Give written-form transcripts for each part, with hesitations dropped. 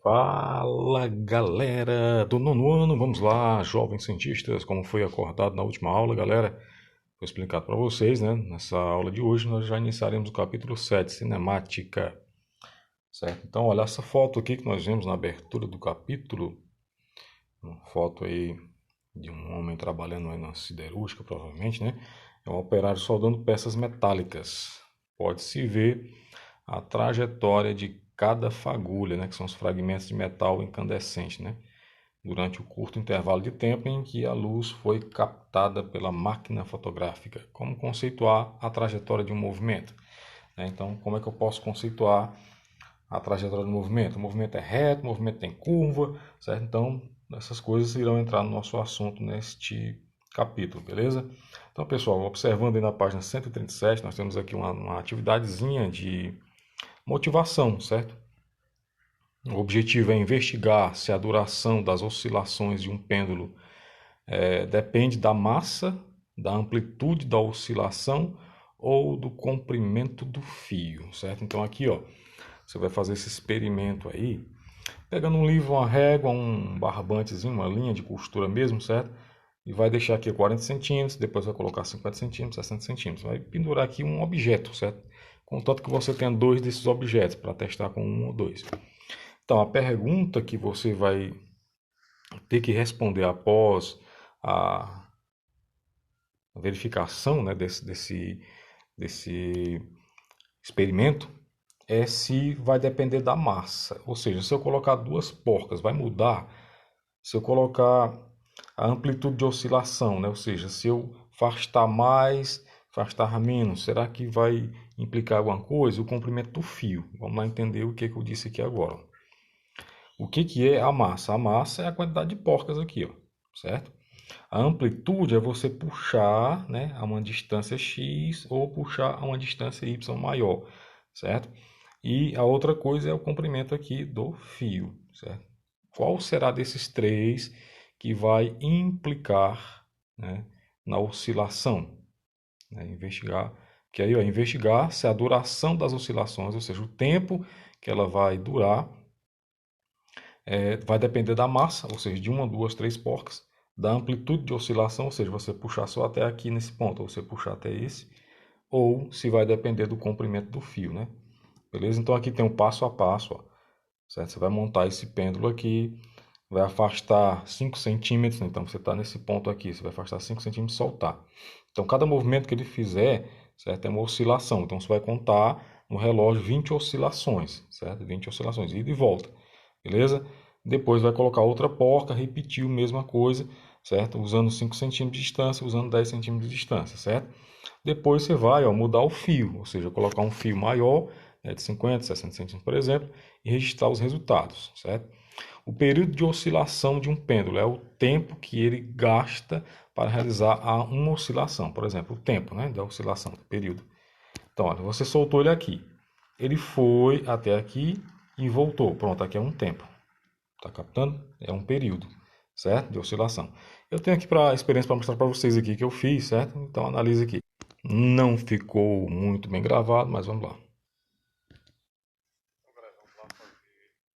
Fala galera do nono ano, vamos lá, jovens cientistas, como foi acordado na última aula, galera, foi explicado para vocês, né? Nessa aula de hoje nós já iniciaremos o capítulo 7, cinemática, certo? Então, olha essa foto aqui que nós vemos na abertura do capítulo, uma foto aí de um homem trabalhando aí na siderúrgica, provavelmente, né? É um operário soldando peças metálicas. Pode-se ver a trajetória de cada fagulha, né, que são os fragmentos de metal incandescente, né, durante o curto intervalo de tempo em que a luz foi captada pela máquina fotográfica. Como conceituar a trajetória de um movimento? Então, como é que eu posso conceituar a trajetória do movimento? O movimento é reto, o movimento tem curva, certo? Então, essas coisas irão entrar no nosso assunto neste capítulo, beleza? Então, pessoal, observando aí na página 137, nós temos aqui uma atividadezinha de motivação, certo? O objetivo é investigar se a duração das oscilações de um pêndulo depende da massa, da amplitude da oscilação ou do comprimento do fio, certo? Então aqui, ó, você vai fazer esse experimento aí, pegando um livro, uma régua, um barbantezinho, uma linha de costura mesmo, certo? E vai deixar aqui 40 centímetros, depois vai colocar 50 centímetros, 60 centímetros. Vai pendurar aqui um objeto, certo? Contanto que você tenha dois desses objetos para testar com um ou dois. Então, a pergunta que você vai ter que responder após a verificação, né, desse experimento é se vai depender da massa. Ou seja, se eu colocar duas porcas, vai mudar? Se eu colocar a amplitude de oscilação, né? Ou seja, se eu afastar mais, afastar menos, será que vai implicar alguma coisa? O comprimento do fio. Vamos lá entender o que eu disse aqui agora. O que é a massa? A massa é a quantidade de porcas aqui, ó, certo? A amplitude é você puxar, né, a uma distância x ou puxar a uma distância y maior, certo? E a outra coisa é o comprimento aqui do fio, certo? Qual será desses três que vai implicar, né, na oscilação? Investigar, que aí, ó, investigar se a duração das oscilações, ou seja, o tempo que ela vai durar, vai depender da massa, ou seja, de uma, duas, três porcas, da amplitude de oscilação, ou seja, você puxar só até aqui nesse ponto, ou você puxar até esse, ou se vai depender do comprimento do fio, né? Beleza? Então aqui tem um passo a passo, ó, certo? Você vai montar esse pêndulo aqui, vai afastar 5 centímetros, então você está nesse ponto aqui, você vai afastar 5 centímetros e soltar. Então cada movimento que ele fizer, certo? É uma oscilação, então você vai contar no relógio 20 oscilações, certo? 20 oscilações, ida e volta, beleza? Depois vai colocar outra porca, repetir a mesma coisa, certo? Usando 5 centímetros de distância, usando 10 centímetros de distância, certo? Depois você vai, ó, mudar o fio, ou seja, colocar um fio maior, né, de 50, 60 centímetros, por exemplo, e registrar os resultados, certo? O período de oscilação de um pêndulo é o tempo que ele gasta para realizar uma oscilação, por exemplo, o tempo, né, da oscilação, do período. Então, olha, você soltou ele aqui, ele foi até aqui e voltou, pronto, aqui é um tempo. Tá captando? É um período, certo? De oscilação. Eu tenho aqui para experiência para mostrar para vocês aqui que eu fiz, certo? Então analise aqui. Não ficou muito bem gravado, mas vamos lá.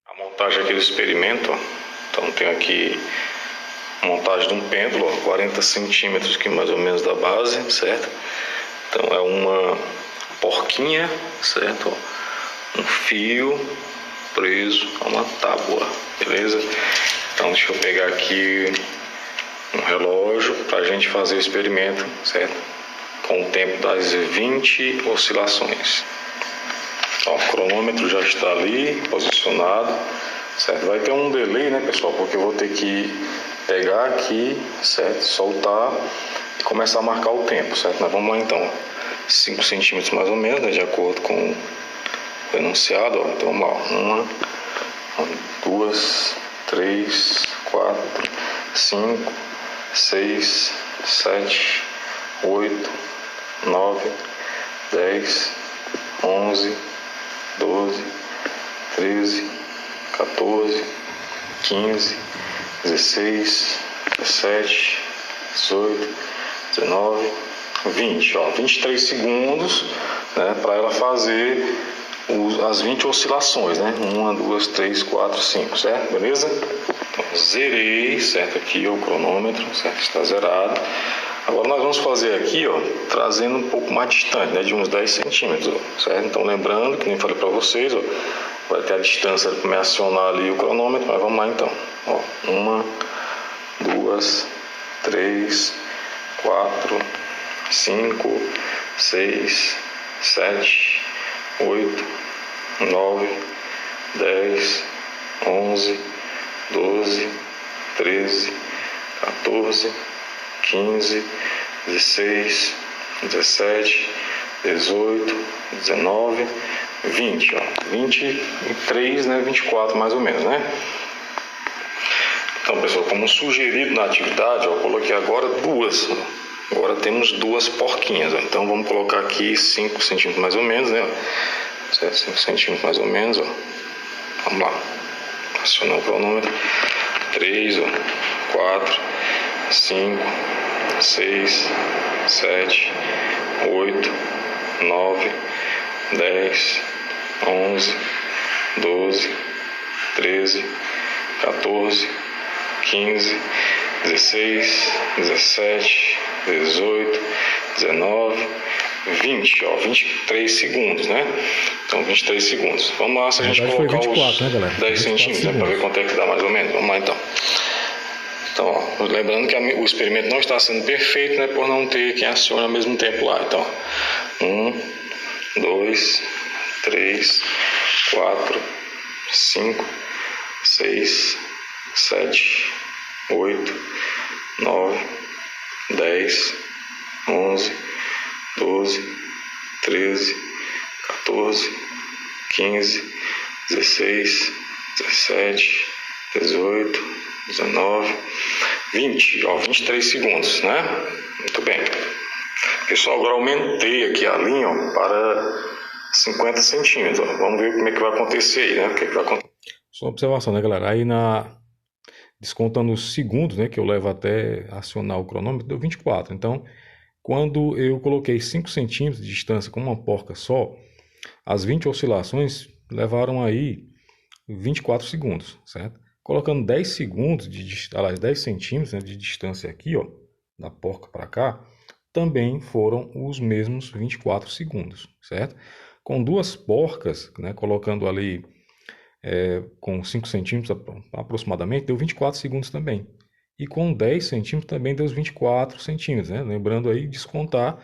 A montagem aqui do experimento, ó. Então tem aqui a montagem de um pêndulo, ó, 40 centímetros aqui mais ou menos da base, certo? Então é uma porquinha, certo? Um fio preso a uma tábua, beleza? Então deixa eu pegar aqui um relógio para a gente fazer o experimento, certo? Com o tempo das 20 oscilações. Então, o cronômetro já está ali, posicionado, certo? Vai ter um delay, né, pessoal? Porque eu vou ter que pegar aqui, certo? Soltar e começar a marcar o tempo, certo? Mas vamos lá então. 5 centímetros mais ou menos, né, de acordo com o enunciado, ó. Então vamos lá. 1, 2, 3, 4, 5, 6, 7, 8, 9, 10, 11, 12, 13, 14, 15, 16, 17, 18, 19, 20. Ó, 23 segundos, né, para ela fazer as 20 oscilações, né? 1, 2, 3, 4, 5, certo? Beleza? Então, zerei, certo? Aqui o cronômetro, certo? Está zerado. Agora nós vamos fazer aqui, ó, trazendo um pouco mais distante, né? De uns 10 centímetros, ó, certo? Então, lembrando, que nem falei para vocês, ó, vai ter a distância para me acionar ali o cronômetro, mas vamos lá então. Ó, 1, 2, 3, 4, 5, 6, 7, 8, 9, 10, 11, 12, 13, 14, 15, 16, 17, 18, 19, 20, ó, 23, né, 24 mais ou menos, né? Então, pessoal, como sugerido na atividade, ó, eu coloquei agora duas. Agora temos duas porquinhas, ó. Então vamos colocar aqui 5 centímetros mais ou menos, né? 5 centímetros mais ou menos, ó. Vamos lá. Acionar o cronômetro. 3, ó, 4, 5, 6, 7, 8, 9, 10, 11, 12, 13, 14, 15, 16, 17, 18, 19, 20, ó, 23 segundos, né? Então, 23 segundos. Vamos lá, se a gente colocar 24, os 10 centímetros, né, para ver quanto é que dá mais ou menos. Vamos lá, então. Então, ó, lembrando que o experimento não está sendo perfeito, né, por não ter quem acione ao mesmo tempo lá. Então, 1, 2, 3, 4, 5, 6, 7, 8, 9, 10, 11, 12, 13, 14, 15, 16, 17, 18, 19, 20, ó, 23 segundos, né? Muito bem. Pessoal, agora aumentei aqui a linha, ó, para 50 centímetros, ó. Vamos ver como é que vai acontecer aí, né? O que é que vai acontecer. Só uma observação, né, galera? Aí descontando os segundos, né, que eu levo até acionar o cronômetro, deu 24. Então, quando eu coloquei 5 centímetros de distância com uma porca só, as 20 oscilações levaram aí 24 segundos, certo? Colocando 10 segundos, 10 centímetros, né, de distância aqui, ó, da porca para cá, também foram os mesmos 24 segundos, certo? Com duas porcas, né, colocando ali com 5 centímetros aproximadamente, deu 24 segundos também. E com 10 centímetros também deu os 24 centímetros, né? Lembrando aí descontar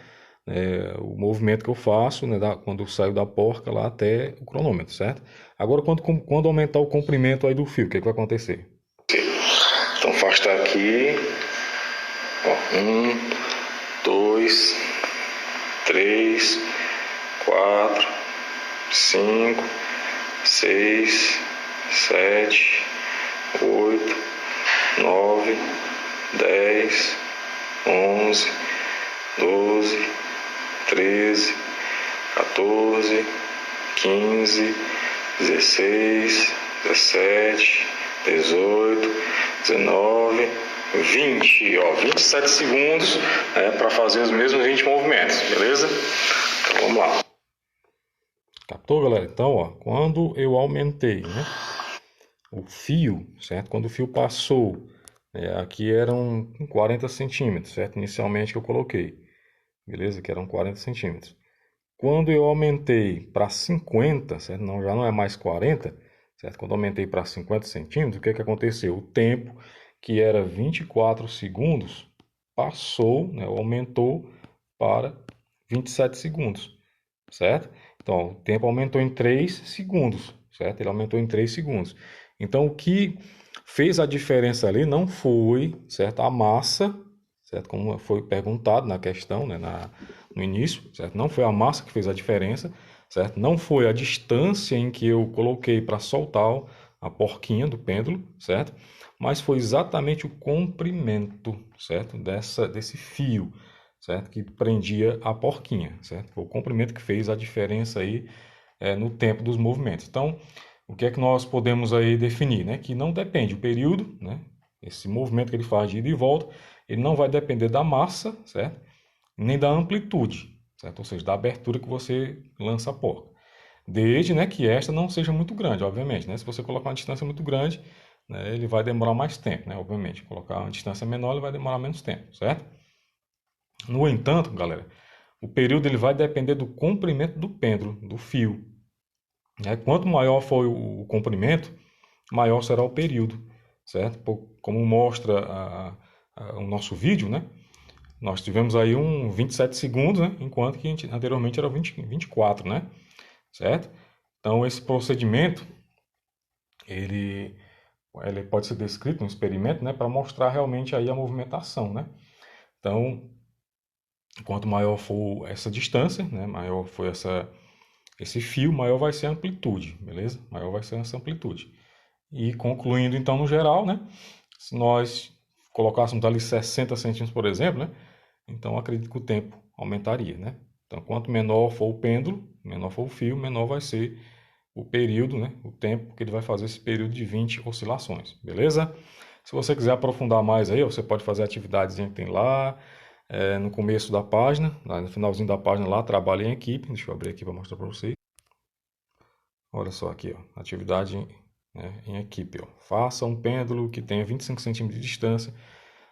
o movimento que eu faço, né, quando eu saio da porca lá até o cronômetro, certo? Agora, quando aumentar o comprimento aí do fio, o que vai acontecer? Então, afastar aqui. Ó, 1, 2, 3, 4, 5, 6, 7, 8, 9, 10, 11, 12, 13, 14, 15, 16, 17, 18, 19, 20, ó, 27 segundos, né, para fazer os mesmos 20 movimentos, beleza? Então vamos lá. Captou, galera? Então, ó, quando eu aumentei, né, o fio, certo? Quando o fio passou, aqui eram 40 centímetros, certo? Inicialmente que eu coloquei, beleza? Que eram 40 centímetros. Quando eu aumentei para 50, certo? Não, já não é mais 40, certo? Quando eu aumentei para 50 centímetros, o que aconteceu? O tempo, que era 24 segundos, passou, né, aumentou para 27 segundos, certo? Então, o tempo aumentou em 3 segundos, certo? Ele aumentou em 3 segundos. Então, o que fez a diferença ali não foi, certo, a massa, certo? Como foi perguntado na questão, né, no início, certo? Não foi a massa que fez a diferença, certo? Não foi a distância em que eu coloquei para soltar a porquinha do pêndulo, certo? Mas foi exatamente o comprimento, certo? Desse fio, certo? Que prendia a porquinha, certo? Foi o comprimento que fez a diferença aí no tempo dos movimentos. Então, o que é que nós podemos aí definir, né? Que não depende o período, né? Esse movimento que ele faz de ida e volta, ele não vai depender da massa, certo? Nem da amplitude, certo? Ou seja, da abertura que você lança a porca. desde, né, que esta não seja muito grande, obviamente, né? Se você colocar uma distância muito grande, né, ele vai demorar mais tempo, né? Obviamente, colocar uma distância menor, ele vai demorar menos tempo, certo? No entanto, galera, o período ele vai depender do comprimento do pêndulo, do fio, né? Quanto maior for o comprimento, maior será o período, certo? Como mostra o nosso vídeo, né? Nós tivemos aí 27 segundos, né? Enquanto que anteriormente era 24, né? Certo? Então, esse procedimento, ele, ele pode ser descrito no experimento, né? Para mostrar realmente aí a movimentação, né? Então, quanto maior for essa distância, né? Maior for esse fio, maior vai ser a amplitude, beleza? Maior vai ser essa amplitude. E concluindo, então, no geral, né? Se nós colocássemos ali 60 centímetros, por exemplo, né? Então, acredito que o tempo aumentaria, né? Então, quanto menor for o pêndulo, menor for o fio, menor vai ser o período, né? O tempo que ele vai fazer esse período de 20 oscilações, beleza? Se você quiser aprofundar mais aí, você pode fazer a atividade que tem lá, no começo da página, lá no finalzinho da página lá, trabalho em equipe. Deixa eu abrir aqui para mostrar para vocês. Olha só aqui, ó, atividade, né, em equipe. Ó. Faça um pêndulo que tenha 25 centímetros de distância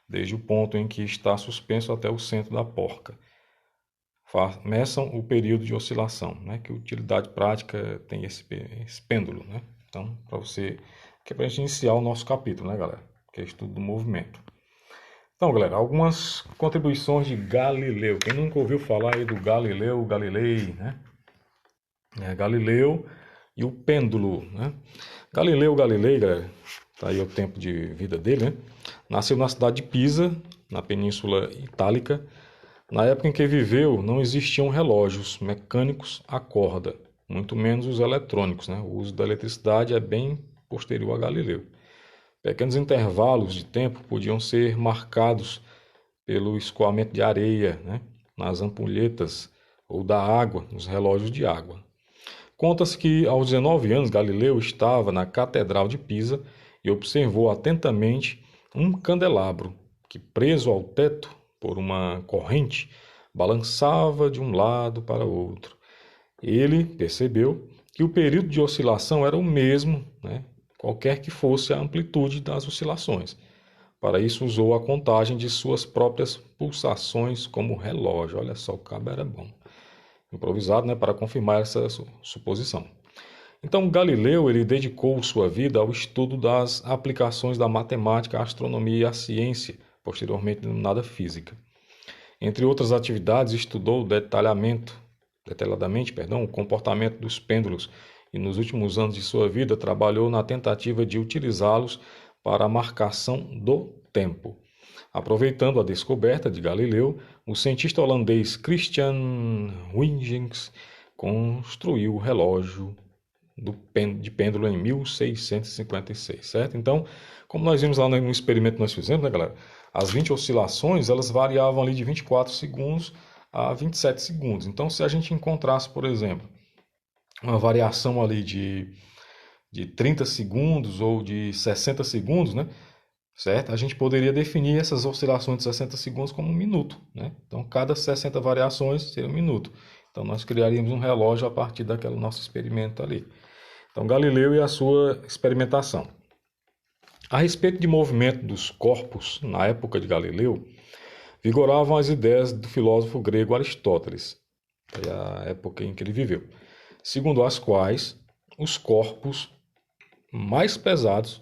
desde o ponto em que está suspenso até o centro da porca. Meçam o período de oscilação, né? Que utilidade prática tem esse pêndulo, né? Então, para você, que é para a gente iniciar o nosso capítulo, né, galera? Que é estudo do movimento. Então, galera, algumas contribuições de Galileu. Quem nunca ouviu falar aí do Galileu Galilei, né? Galileu e o pêndulo, né? Galileu Galilei, galera, tá aí o tempo de vida dele, né? Nasceu na cidade de Pisa, na Península Itálica. Na época em que viveu, não existiam relógios mecânicos a corda, muito menos os eletrônicos, né? O uso da eletricidade é bem posterior a Galileu. Pequenos intervalos de tempo podiam ser marcados pelo escoamento de areia, né? Nas ampulhetas ou da água, nos relógios de água. Conta-se que, aos 19 anos, Galileu estava na Catedral de Pisa e observou atentamente um candelabro que, preso ao teto por uma corrente, balançava de um lado para outro. Ele percebeu que o período de oscilação era o mesmo, né, qualquer que fosse a amplitude das oscilações. Para isso, usou a contagem de suas próprias pulsações como relógio. Olha só, o cabo era bom. Improvisado, né, para confirmar essa suposição. Então, Galileu ele dedicou sua vida ao estudo das aplicações da matemática, à astronomia e à ciência, posteriormente denominada física. Entre outras atividades, estudou detalhadamente, o comportamento dos pêndulos e, nos últimos anos de sua vida, trabalhou na tentativa de utilizá-los para a marcação do tempo. Aproveitando a descoberta de Galileu, o cientista holandês Christian Huygens construiu o relógio de pêndulo em 1656, certo? Então, como nós vimos lá no experimento que nós fizemos, né, galera? As 20 oscilações, elas variavam ali de 24 segundos a 27 segundos. Então, se a gente encontrasse, por exemplo, uma variação ali de 30 segundos ou de 60 segundos, né? Certo? A gente poderia definir essas oscilações de 60 segundos como um minuto, né? Então, cada 60 variações seria um minuto. Então, nós criaríamos um relógio a partir daquele nosso experimento ali. Então, Galileu e a sua experimentação. A respeito de movimento dos corpos, na época de Galileu, vigoravam as ideias do filósofo grego Aristóteles, que é a época em que ele viveu, segundo as quais os corpos mais pesados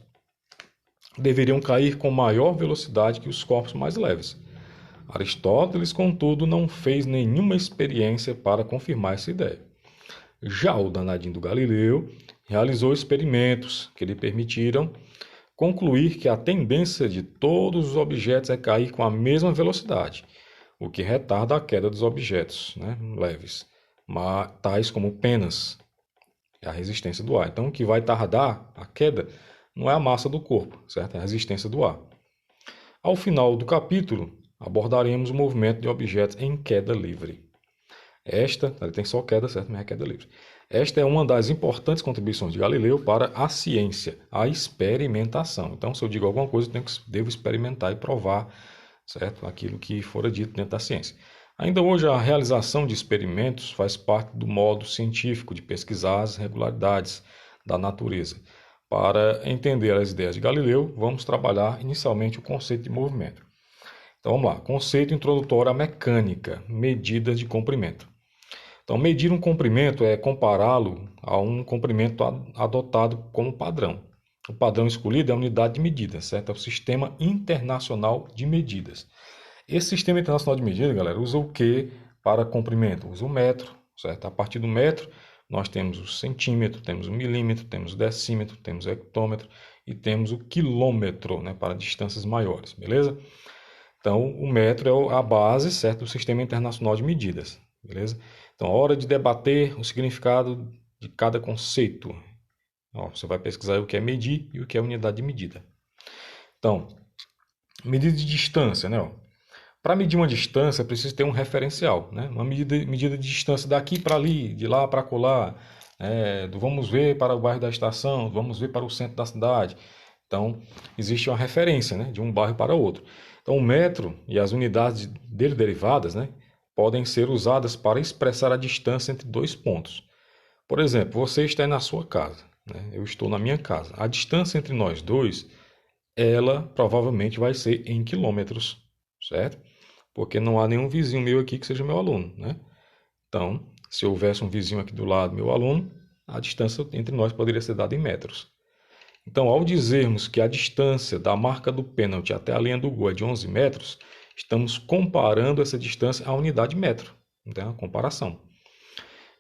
deveriam cair com maior velocidade que os corpos mais leves. Aristóteles, contudo, não fez nenhuma experiência para confirmar essa ideia. Já o danadinho do Galileu realizou experimentos que lhe permitiram concluir que a tendência de todos os objetos é cair com a mesma velocidade, o que retarda a queda dos objetos, né, leves, tais como penas, a resistência do ar. Então, o que vai tardar a queda não é a massa do corpo, certo? É a resistência do ar. Ao final do capítulo, abordaremos o movimento de objetos em queda livre. Ele tem só queda, certo? Mas é queda livre. Esta é uma das importantes contribuições de Galileu para a ciência, a experimentação. Então, se eu digo alguma coisa, devo experimentar e provar, certo? Aquilo que fora dito dentro da ciência. Ainda hoje, a realização de experimentos faz parte do modo científico de pesquisar as regularidades da natureza. Para entender as ideias de Galileu, vamos trabalhar inicialmente o conceito de movimento. Então vamos lá, conceito introdutório à mecânica, medidas de comprimento. Então, medir um comprimento é compará-lo a um comprimento adotado como padrão. O padrão escolhido é a unidade de medida, certo? É o Sistema Internacional de Medidas. Esse Sistema Internacional de Medidas, galera, usa o que para comprimento? Usa o metro, certo? A partir do metro, nós temos o centímetro, temos o milímetro, temos o decímetro, temos o hectômetro e temos o quilômetro, né, para distâncias maiores, beleza? Então, o metro é a base, certo, do Sistema Internacional de Medidas, beleza? Então, a hora de debater o significado de cada conceito. Ó, você vai pesquisar o que é medir e o que é unidade de medida. Então, medida de distância, né? Para medir uma distância, é preciso ter um referencial, né? Uma medida de distância daqui para ali, de lá para colar, do vamos ver para o bairro da estação, vamos ver para o centro da cidade. Então, existe uma referência, né, de um bairro para outro. Então, o metro e as unidades dele derivadas, né, podem ser usadas para expressar a distância entre dois pontos. Por exemplo, você está na sua casa, né, eu estou na minha casa. A distância entre nós dois, ela provavelmente vai ser em quilômetros, certo? Porque não há nenhum vizinho meu aqui que seja meu aluno, né? Então, se houvesse um vizinho aqui do lado, meu aluno, a distância entre nós poderia ser dada em metros. Então, ao dizermos que a distância da marca do pênalti até a linha do gol é de 11 metros, estamos comparando essa distância à unidade metro. Então, é uma comparação.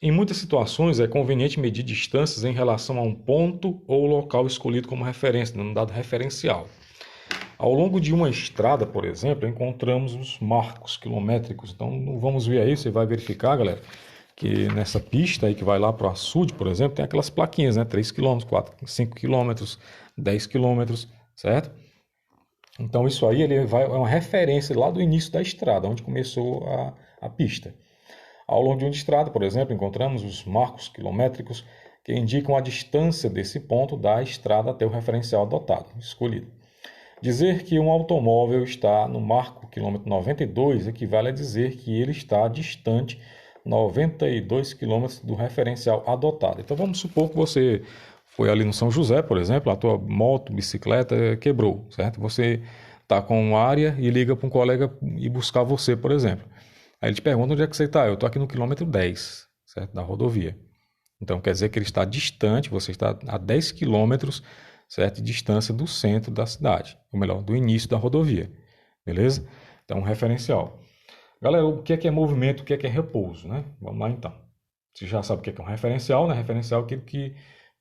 Em muitas situações, é conveniente medir distâncias em relação a um ponto ou local escolhido como referência, dando um dado referencial. Ao longo de uma estrada, por exemplo, encontramos os marcos quilométricos. Então, vamos ver aí, você vai verificar, galera, que nessa pista aí que vai lá para o açude, por exemplo, tem aquelas plaquinhas, né? 3 km, 4, 5 km, 10 km, certo? Então, isso aí é uma referência lá do início da estrada, onde começou a pista. Ao longo de uma estrada, por exemplo, encontramos os marcos quilométricos que indicam a distância desse ponto da estrada até o referencial adotado, escolhido. Dizer que um automóvel está no marco quilômetro 92 equivale a dizer que ele está distante 92 quilômetros do referencial adotado. Então vamos supor que você foi ali no São José, por exemplo, a tua moto, bicicleta quebrou, certo? Você está com área e liga para um colega ir buscar você, por exemplo. Aí ele te pergunta onde é que você está. Eu estou aqui no quilômetro 10, certo? Da rodovia. Então quer dizer que ele está distante, você está a 10 quilômetros, certo? De distância do centro da cidade, ou melhor, do início da rodovia, beleza? Então, referencial. Galera, o que é movimento, o que é repouso, né? Vamos lá então. Você já sabe o que é um referencial, né? Referencial é aquilo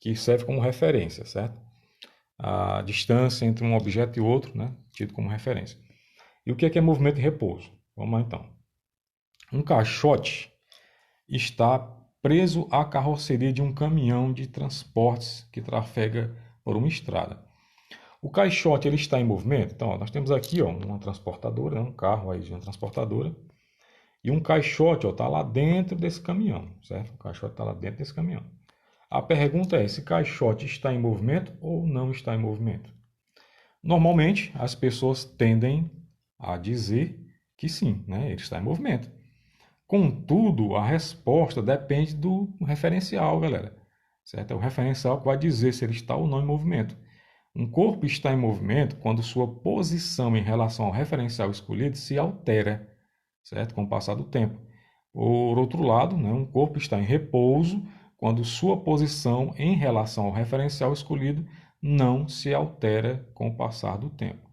que serve como referência, certo? A distância entre um objeto e outro, né? Tido como referência. E o que é movimento e repouso? Vamos lá então. Um caixote está preso à carroceria de um caminhão de transportes que trafega por uma estrada. O caixote ele está em movimento? Então, nós temos aqui uma transportadora, um carro aí de uma transportadora, e um caixote está lá dentro desse caminhão, certo? O caixote está lá dentro desse caminhão. A pergunta é, esse caixote está em movimento ou não está em movimento? Normalmente, as pessoas tendem a dizer que sim, né? Ele está em movimento. Contudo, a resposta depende do referencial, galera. Certo? É o referencial que vai dizer se ele está ou não em movimento. Um corpo está em movimento quando sua posição em relação ao referencial escolhido se altera, certo? Com o passar do tempo. Por outro lado, né, um corpo está em repouso quando sua posição em relação ao referencial escolhido não se altera com o passar do tempo.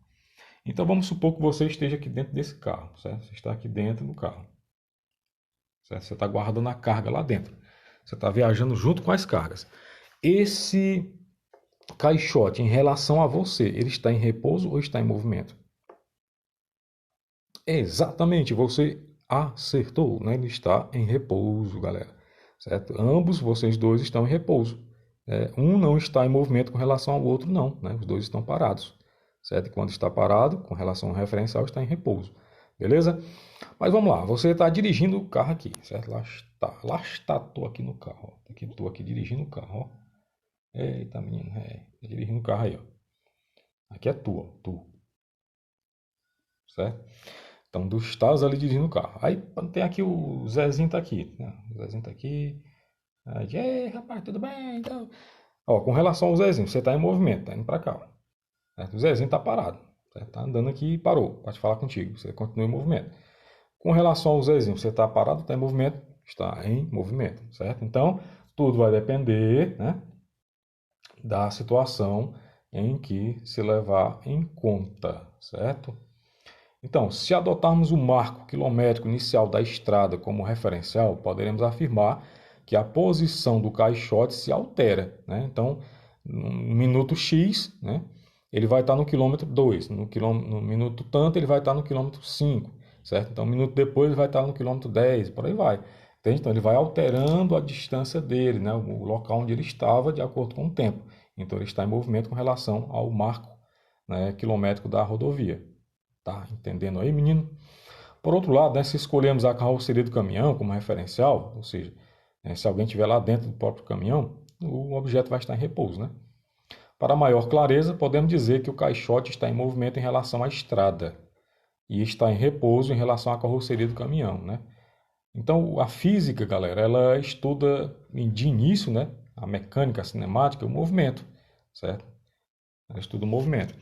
Então vamos supor que você esteja aqui dentro desse carro, certo? Você está aqui dentro do carro. Certo? Você está guardando a carga lá dentro. Você está viajando junto com as cargas. Esse caixote, em relação a você, ele está em repouso ou está em movimento? Exatamente, você acertou, né? Ele está em repouso, galera. Certo? Ambos, vocês dois, estão em repouso. Um não está em movimento com relação ao outro, não. Né? Os dois estão parados. Certo? E quando está parado, com relação ao referencial, está em repouso. Beleza? Mas vamos lá, você está dirigindo o carro aqui, certo? Lá está, estou aqui no carro. Estou aqui dirigindo o carro, ó. Eita, menino, tá dirigindo o carro aí, ó. Aqui é tu, certo? Então, tu estás ali dirigindo o carro. Aí tem aqui o Zezinho tá aqui, né? O Zezinho tá aqui. Aí, ei, rapaz, tudo bem? Então... Ó, com relação ao Zezinho, você está em movimento, tá indo para cá. Certo? O Zezinho tá parado. Certo? Tá andando aqui e parou. Pode falar contigo. Você continua em movimento. Com relação ao Zezinho, você está parado, está em movimento? Está em movimento, certo? Então, tudo vai depender, né, da situação em que se levar em conta, certo? Então, se adotarmos o marco quilométrico inicial da estrada como referencial, poderemos afirmar que a posição do caixote se altera, né? Então, no minuto X, né, ele vai estar no quilômetro 2, no minuto tanto ele vai estar no quilômetro 5, certo? Então, um minuto depois ele vai estar no quilômetro 10, por aí vai. Entende? Então, ele vai alterando a distância dele, né, o local onde ele estava de acordo com o tempo. Então, ele está em movimento com relação ao marco, né, quilométrico da rodovia. Tá entendendo aí, menino? Por outro lado, né, se escolhermos a carroceria do caminhão como referencial, ou seja, né, se alguém estiver lá dentro do próprio caminhão, o objeto vai estar em repouso, né? Para maior clareza, podemos dizer que o caixote está em movimento em relação à estrada e está em repouso em relação à carroceria do caminhão, né? Então, a física, galera, ela estuda de início, né, a mecânica, a cinemática, o movimento, certo? Ela estuda o movimento.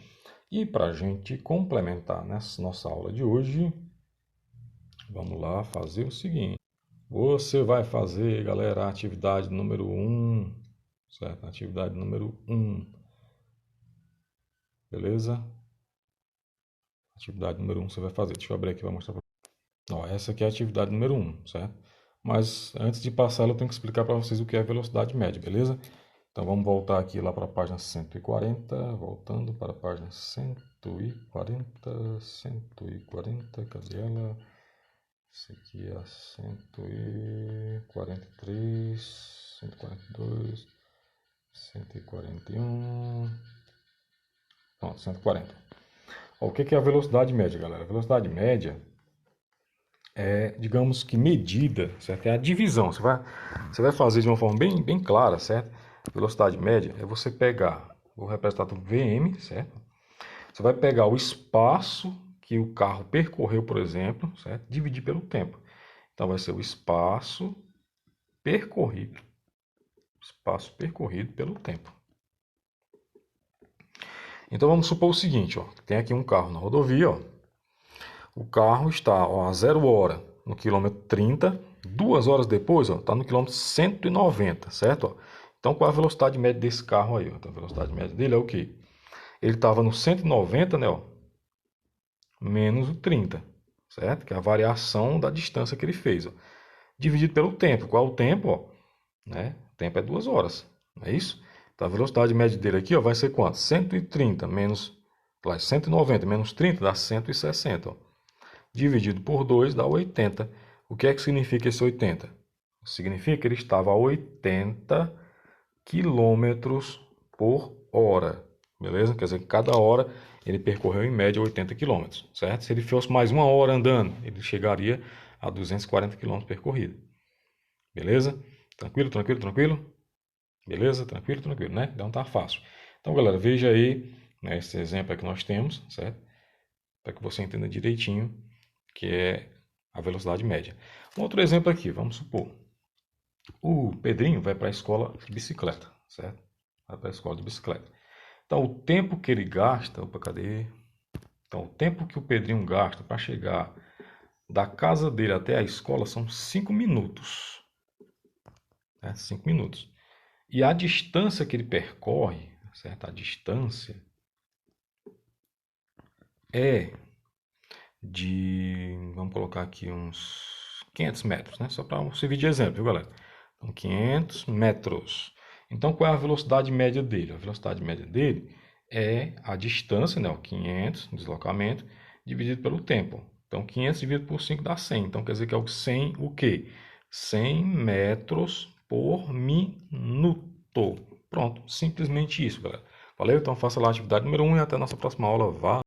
E para a gente complementar nessa nossa aula de hoje, vamos lá fazer o seguinte. Você vai fazer, galera, a atividade número 1, certo? Atividade número 1, beleza? Atividade número 1 você vai fazer. Deixa eu abrir aqui para mostrar para vocês. Ó, essa aqui é a atividade número 1, certo? Mas antes de passar, eu tenho que explicar para vocês o que é velocidade média, beleza? Então vamos voltar aqui lá para a página 140, voltando para a página 140, 140, cadê ela? Esse aqui é a 143, 142, 141, pronto, 140. Ó, o que é a velocidade média, galera? A velocidade média é, digamos que medida, certo? É a divisão. Você vai fazer de uma forma bem clara, certo? Velocidade média é você pegar, vou representar por VM, certo? Você vai pegar o espaço que o carro percorreu, por exemplo, certo? Dividir pelo tempo. Então vai ser o espaço percorrido pelo tempo. Então vamos supor o seguinte, ó, tem aqui um carro na rodovia, ó. O carro está, ó, a 0 hora no quilômetro 30, 2 horas depois, ó, está no quilômetro 190, certo? Ó? Então qual é a velocidade média desse carro aí? Ó? Então, a velocidade média dele é o quê? Ele estava no 190, né, ó, menos o 30, certo? Que é a variação da distância que ele fez, ó. Dividido pelo tempo. Qual é o tempo? Ó, né? O tempo é 2 horas, não é isso? Então a velocidade média dele aqui, ó, vai ser quanto? 130 menos 190 menos 30 dá 160. Ó. Dividido por 2 dá 80. O que é que significa esse 80? Significa que ele estava a 80 quilômetros por hora. Beleza? Quer dizer que cada hora ele percorreu em média 80 quilômetros, certo? Se ele fosse mais uma hora andando, ele chegaria a 240 quilômetros percorrido. Beleza? Tranquilo, tranquilo, tranquilo? Beleza? Tranquilo, tranquilo, né? Então tá fácil. Então, galera, veja aí, né, esse exemplo que nós temos, certo? Para que você entenda direitinho que é a velocidade média. Um outro exemplo aqui, vamos supor. O Pedrinho vai para a escola de bicicleta, certo? Vai para a escola de bicicleta. Então, o tempo que ele gasta... Opa, cadê? Então, o tempo que o Pedrinho gasta para chegar da casa dele até a escola são 5 minutos. 5 minutos. E a distância que ele percorre, certo? A distância é de, vamos colocar aqui uns 500 metros, né? Só para servir de exemplo, viu, galera? Então, 500 metros. Então, qual é a velocidade média dele? A velocidade média dele é a distância, né? O 500, deslocamento, dividido pelo tempo. Então, 500 dividido por 5 dá 100. Então, quer dizer que é o 100 o quê? 100 metros por minuto. Pronto, simplesmente isso, galera. Valeu? Então, faça lá a atividade número 1 e até a nossa próxima aula. Vá!